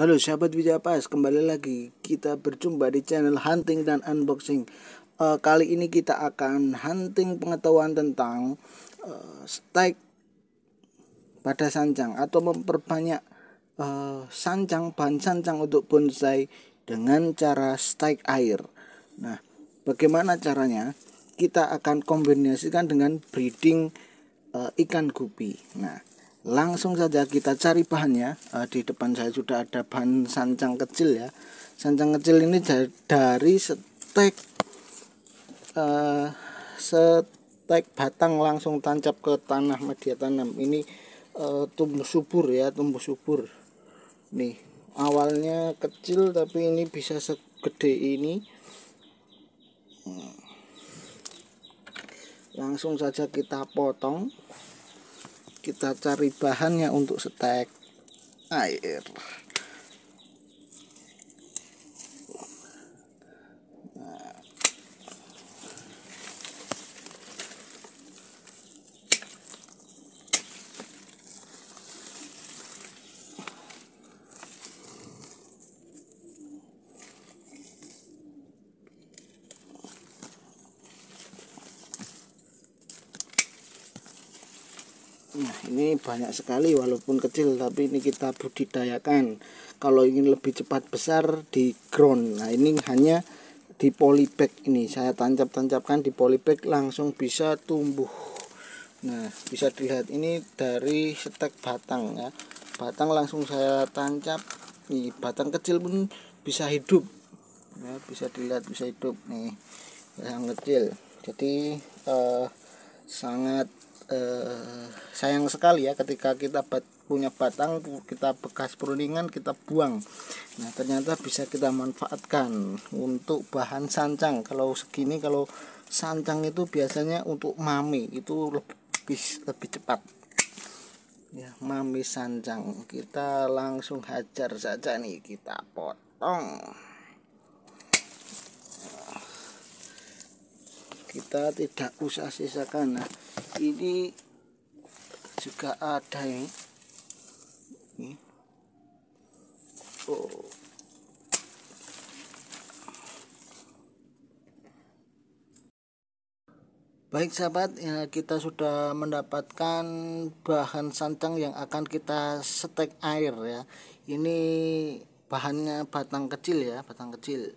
Halo sahabat Wijapas, kembali lagi kita berjumpa di channel Hunting dan Unboxing. Kali ini kita akan hunting pengetahuan tentang strike pada sancang atau memperbanyak bahan sancang untuk bonsai dengan cara strike air. Nah, bagaimana caranya? Kita akan kombinasikan dengan breeding ikan gupi. Nah, langsung saja kita cari bahannya. Di depan saya sudah ada bahan sancang kecil ya. Sancang kecil ini dari stek batang langsung tancap ke tanah media tanam. Ini tumbuh subur ya, tumbuh subur. Nih, awalnya kecil tapi ini bisa segede ini. Langsung saja kita potong. Kita cari bahannya untuk stek air. Nah, ini banyak sekali walaupun kecil, tapi ini kita budidayakan. Kalau ingin lebih cepat besar di ground. Nah, ini hanya di polybag ini. Saya tancap-tancapkan di polybag langsung bisa tumbuh. Nah, bisa dilihat ini dari stek batang ya. Batang langsung saya tancap. Nih, batang kecil pun bisa hidup. Ya, bisa dilihat bisa hidup nih. Yang kecil. Jadi sangat sayang sekali ya ketika kita punya batang, kita bekas pruningan kita buang. Nah, ternyata bisa kita manfaatkan untuk bahan sancang. Kalau segini, kalau sancang itu biasanya untuk mami itu lebih cepat ya. Mami sancang kita langsung hajar saja nih, kita potong. Kita tidak usah sisakan. Nah, ini juga ada ini. Oh. Baik sahabat, ya, kita sudah mendapatkan bahan sancang yang akan kita stek air ya. Ini bahannya batang kecil ya, batang kecil.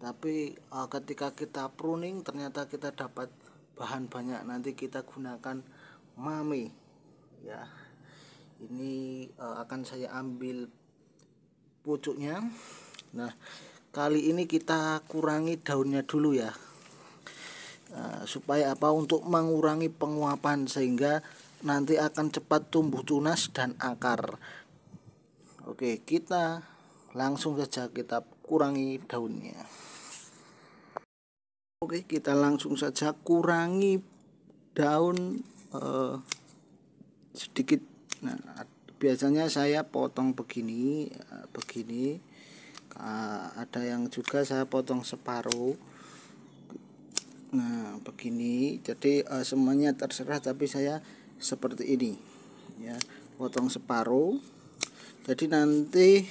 Tapi ketika kita pruning ternyata kita dapat bahan banyak. Nanti kita gunakan mami ya. Ini akan saya ambil pucuknya. Nah, kali ini kita kurangi daunnya dulu ya. Supaya apa? Untuk mengurangi penguapan sehingga nanti akan cepat tumbuh tunas dan akar. Oke, kita langsung saja kita kurangi daunnya. Oke, kita langsung saja kurangi daun sedikit. Nah, biasanya saya potong begini, begini. Ada yang juga saya potong separuh. Nah, begini. Jadi semuanya terserah, tapi saya seperti ini ya, potong separuh. Jadi nanti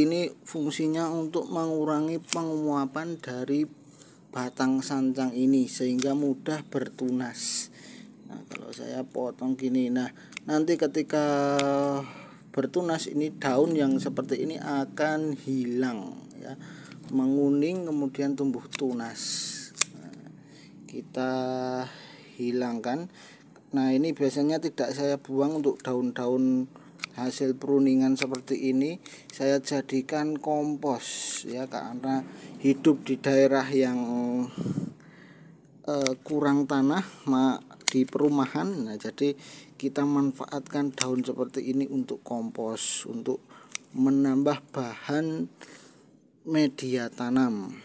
ini fungsinya untuk mengurangi penguapan dari batang sancang ini sehingga mudah bertunas. Nah, kalau saya potong gini, nah nanti ketika bertunas ini daun yang seperti ini akan hilang ya, menguning kemudian tumbuh tunas. Kita hilangkan. Nah, ini biasanya tidak saya buang untuk daun-daun hasil pruningan seperti ini. Saya jadikan kompos ya, karena hidup di daerah yang kurang tanah di perumahan. Nah, jadi kita manfaatkan daun seperti ini untuk kompos, untuk menambah bahan media tanam.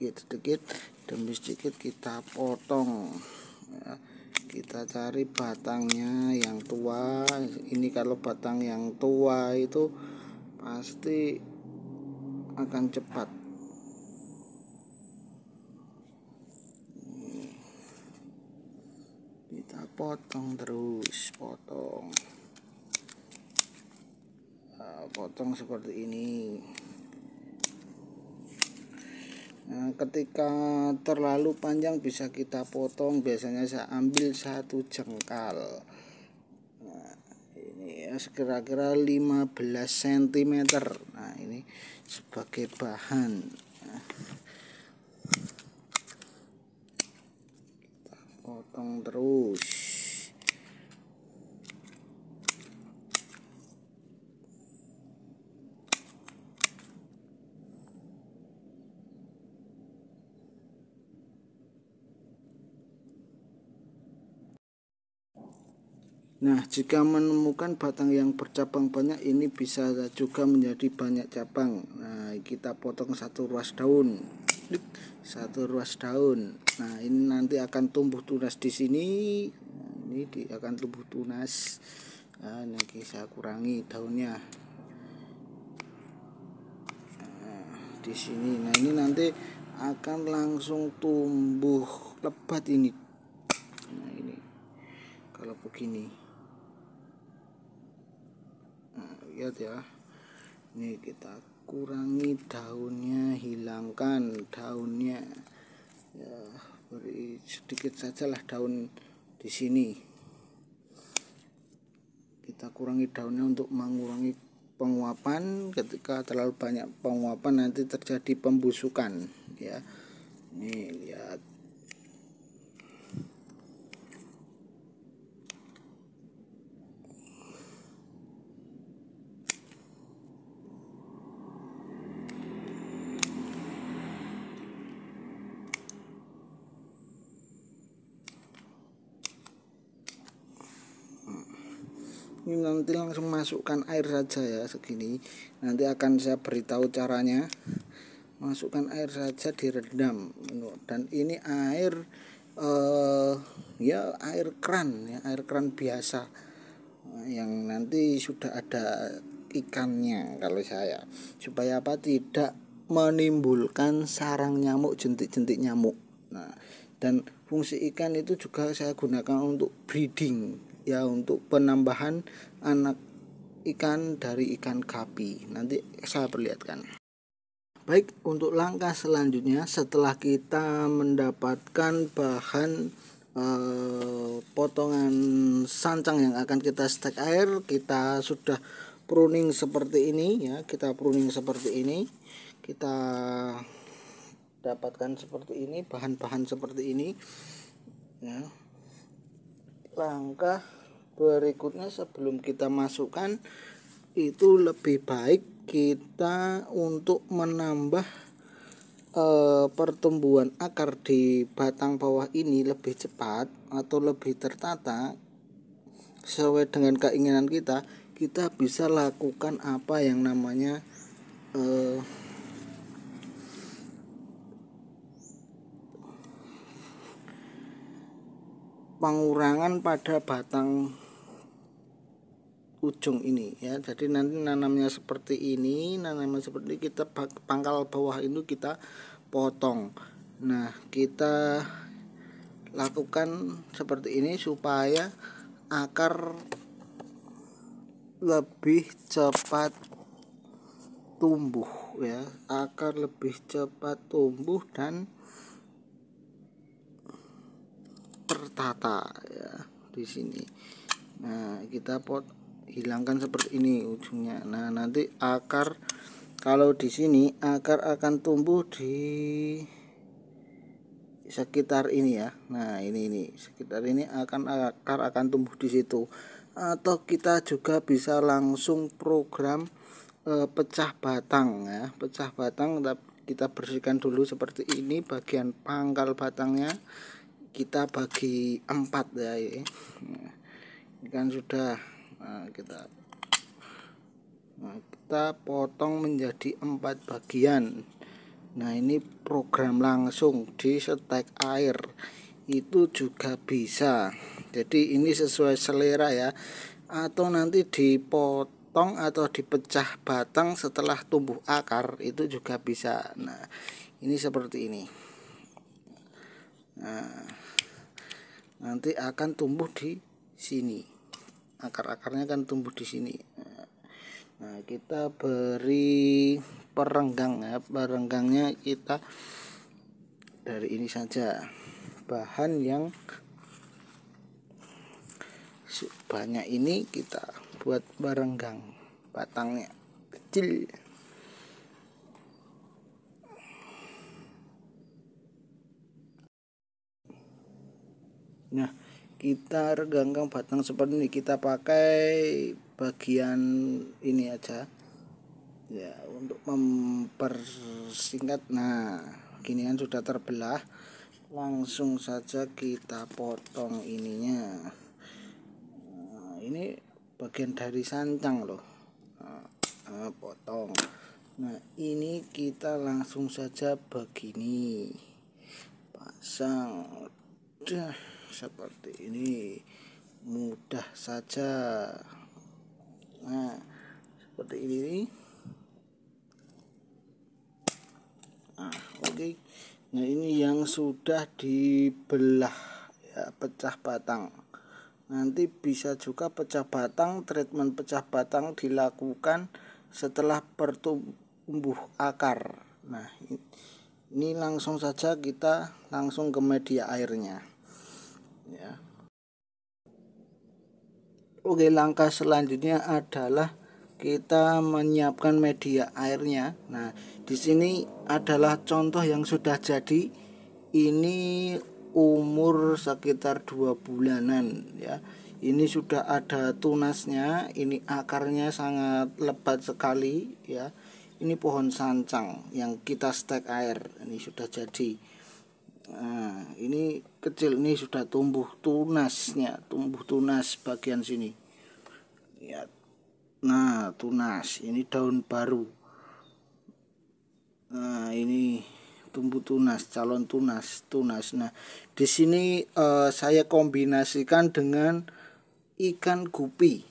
Sedikit demi sedikit kita potong ya. Kita cari batangnya yang tua. Ini kalau batang yang tua itu pasti akan cepat. Kita potong terus, potong. potong seperti ini. Nah, ketika terlalu panjang bisa kita potong, biasanya saya ambil 1 jengkal. Nah, ini ya kira-kira 15 cm. Nah, ini sebagai bahan. Nah, kita potong terus. Nah, jika menemukan batang yang bercabang banyak, ini bisa juga menjadi banyak cabang. Nah, kita potong 1 ruas daun. 1 ruas daun. Nah, ini nanti akan tumbuh tunas di sini. Nah, ini akan tumbuh tunas. Nah, ini saya kurangi daunnya. Nah, di sini. Nah, ini nanti akan langsung tumbuh lebat ini. Nah, ini kalau begini. Lihat ya, ini kita kurangi daunnya, hilangkan daunnya ya, beri sedikit sajalah daun di sini. Kita kurangi daunnya untuk mengurangi penguapan. Ketika terlalu banyak penguapan nanti terjadi pembusukan ya. Nih lihat. Ini nanti langsung masukkan air saja ya, segini. Nanti akan saya beritahu caranya. Masukkan air saja, direndam. Dan ini air ya air keran ya, air keran biasa yang nanti sudah ada ikannya kalau saya. Supaya apa? Tidak menimbulkan sarang nyamuk, jentik-jentik nyamuk. Nah, dan fungsi ikan itu juga saya gunakan untuk breeding ya, untuk penambahan anak ikan dari ikan gapi. Nanti saya perlihatkan. Baik, untuk langkah selanjutnya setelah kita mendapatkan bahan potongan sancang yang akan kita stek air, kita sudah pruning seperti ini ya, kita pruning seperti ini. Kita dapatkan seperti ini, bahan-bahan seperti ini ya. Langkah berikutnya sebelum kita masukkan, itu lebih baik kita untuk menambah pertumbuhan akar di batang bawah ini lebih cepat atau lebih tertata sesuai dengan keinginan kita. Kita bisa lakukan apa yang namanya pengurangan pada batang ujung ini ya. Jadi nanti nanamnya seperti ini, kita pangkal bawah itu kita potong. Nah, kita lakukan seperti ini supaya akar lebih cepat tumbuh ya, akar lebih cepat tumbuh dan tertata ya di sini. Nah, kita hilangkan seperti ini ujungnya. Nah, nanti akar kalau di sini akar akan tumbuh di sekitar ini ya. Nah, ini sekitar ini akar akan tumbuh di situ. Atau kita juga bisa langsung program pecah batang ya. Pecah batang kita bersihkan dulu seperti ini, bagian pangkal batangnya kita bagi 4 ya. Nah, ini kan sudah. Nah, kita potong menjadi 4 bagian. Nah, ini program langsung di setek air itu juga bisa. Jadi ini sesuai selera ya. Atau nanti dipotong atau dipecah batang setelah tumbuh akar itu juga bisa. Nah, ini seperti ini. Nah, nanti akan tumbuh di sini, akar-akarnya akan tumbuh di sini. Nah, kita beri perenggang ya. Perenggangnya kita dari ini saja. Bahan yang banyak ini kita buat perenggang, batangnya kecil. Nah, kita renggangkan batang seperti ini, kita pakai bagian ini aja ya untuk mempersingkat. Nah, gini kan sudah terbelah, langsung saja kita potong ininya. Nah, ini bagian dari sancang loh. Nah, potong. Nah, ini kita langsung saja begini pasang. Seperti ini, mudah saja. Nah, seperti ini. Nah, oke. Nah, ini yang sudah dibelah ya, pecah batang. Nanti bisa juga pecah batang, treatment pecah batang dilakukan setelah pertumbuh akar. Nah, ini langsung saja kita langsung ke media airnya ya. Oke, langkah selanjutnya adalah kita menyiapkan media airnya. Nah, di sini adalah contoh yang sudah jadi. Ini umur sekitar 2 bulanan ya. Ini sudah ada tunasnya, ini akarnya sangat lebat sekali ya. Ini pohon sancang yang kita stek air, ini sudah jadi. Nah, ini kecil, ini sudah tumbuh tunasnya, tumbuh tunas bagian sini. Ya. Nah, tunas, ini daun baru. Nah, ini tumbuh tunas, calon tunas. Nah, di sini saya kombinasikan dengan ikan gupi.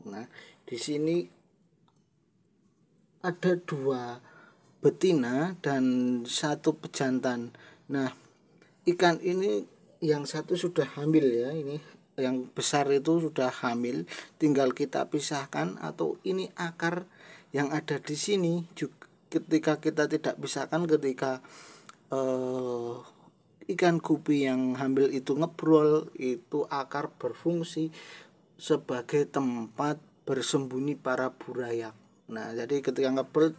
Nah, di sini ada 2 betina dan 1 pejantan. Nah, ikan ini yang satu sudah hamil ya, ini yang besar itu sudah hamil, tinggal kita pisahkan. Atau ini akar yang ada di sini juga, ketika kita tidak pisahkan, ketika ikan gupi yang hamil itu ngebrol, itu akar berfungsi sebagai tempat bersembunyi para burayak. Nah, jadi ketika ngebrol,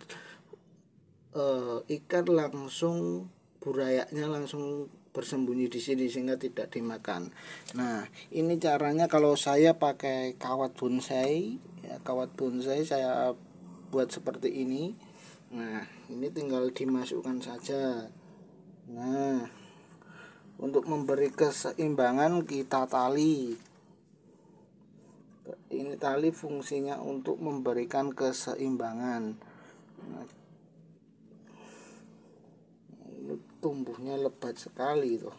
ikan langsung, burayaknya langsung bersembunyi di sini sehingga tidak dimakan. Nah, ini caranya kalau saya pakai kawat bonsai ya, kawat bonsai saya buat seperti ini. Nah, ini tinggal dimasukkan saja. Nah, untuk memberi keseimbangan kita tali. Ini tali fungsinya untuk memberikan keseimbangan. Nah, ini tumbuhnya lebat sekali tuh.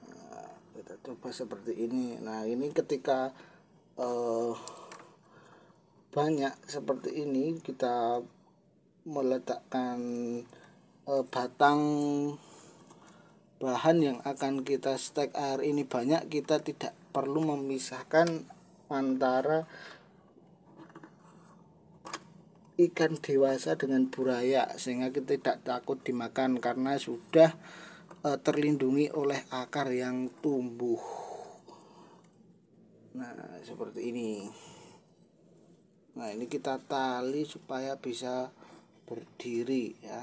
Nah, kita coba seperti ini. Nah, ini ketika banyak seperti ini, kita meletakkan batang bahan yang akan kita stek air ini banyak, kita tidak perlu memisahkan antara ikan dewasa dengan buraya, sehingga kita tidak takut dimakan karena sudah terlindungi oleh akar yang tumbuh. Nah, seperti ini. Nah, ini kita tali supaya bisa berdiri ya.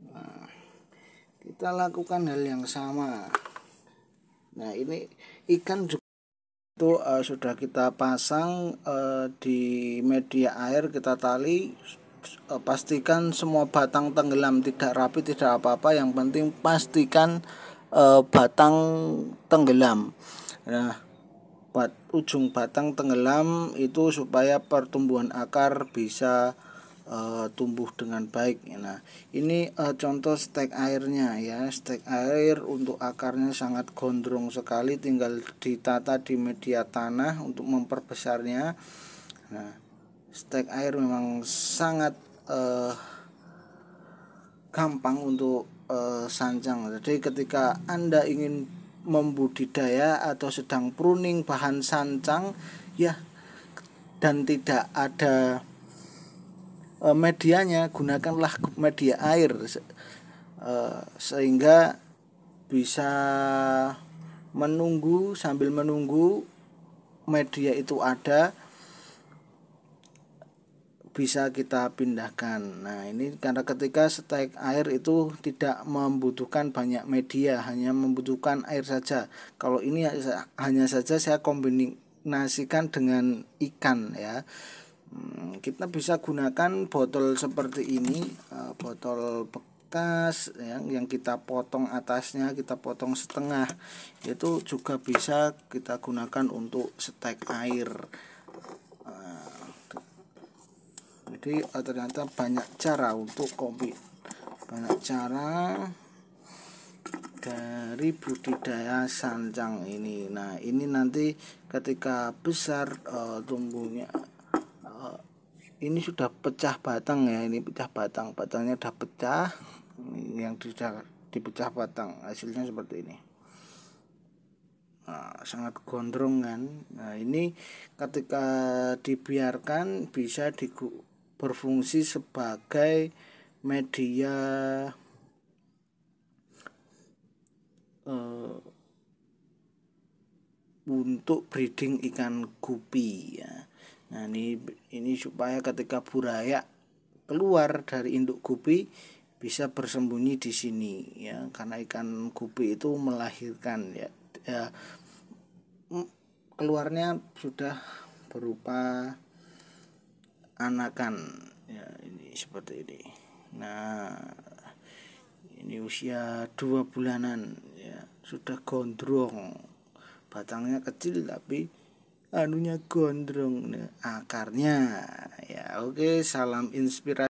Nah, kita lakukan hal yang sama. Nah, ini ikan juga itu sudah kita pasang di media air, kita tali. Pastikan semua batang tenggelam, tidak rapi, tidak apa-apa, yang penting pastikan batang tenggelam. Nah, ujung batang tenggelam itu supaya pertumbuhan akar bisa tumbuh dengan baik. Nah, ini contoh stek airnya ya. Stek air untuk akarnya sangat gondrong sekali, tinggal ditata di media tanah untuk memperbesarnya. Nah, stek air memang sangat gampang untuk sancang. Jadi ketika Anda ingin membudidaya atau sedang pruning bahan sancang ya, dan tidak ada medianya, gunakanlah media air sehingga bisa sambil menunggu media itu ada, bisa kita pindahkan. Nah ini karena ketika stek air itu tidak membutuhkan banyak media, hanya membutuhkan air saja. Kalau ini hanya saja saya kombinasikan dengan ikan ya. Kita bisa gunakan botol seperti ini, botol bekas yang kita potong atasnya, kita potong setengah, itu juga bisa kita gunakan untuk stek air. Jadi ternyata banyak cara untuk kopi, banyak cara dari budidaya sancang ini. Nah ini nanti ketika besar tumbuhnya, ini sudah pecah batang ya, ini pecah batangnya udah pecah, yang sudah dipecah batang hasilnya seperti ini. Nah, sangat gondrong kan. Nah ini ketika dibiarkan bisa berfungsi sebagai media untuk breeding ikan gupi ya. Nah ini supaya ketika burayak keluar dari induk gupi bisa bersembunyi di sini ya, karena ikan gupi itu melahirkan ya, keluarnya sudah berupa anakan ya, ini seperti ini. Nah ini usia 2 bulanan ya, sudah gondrong, batangnya kecil tapi anunya gondrong, akarnya ya. Oke, salam inspirasi.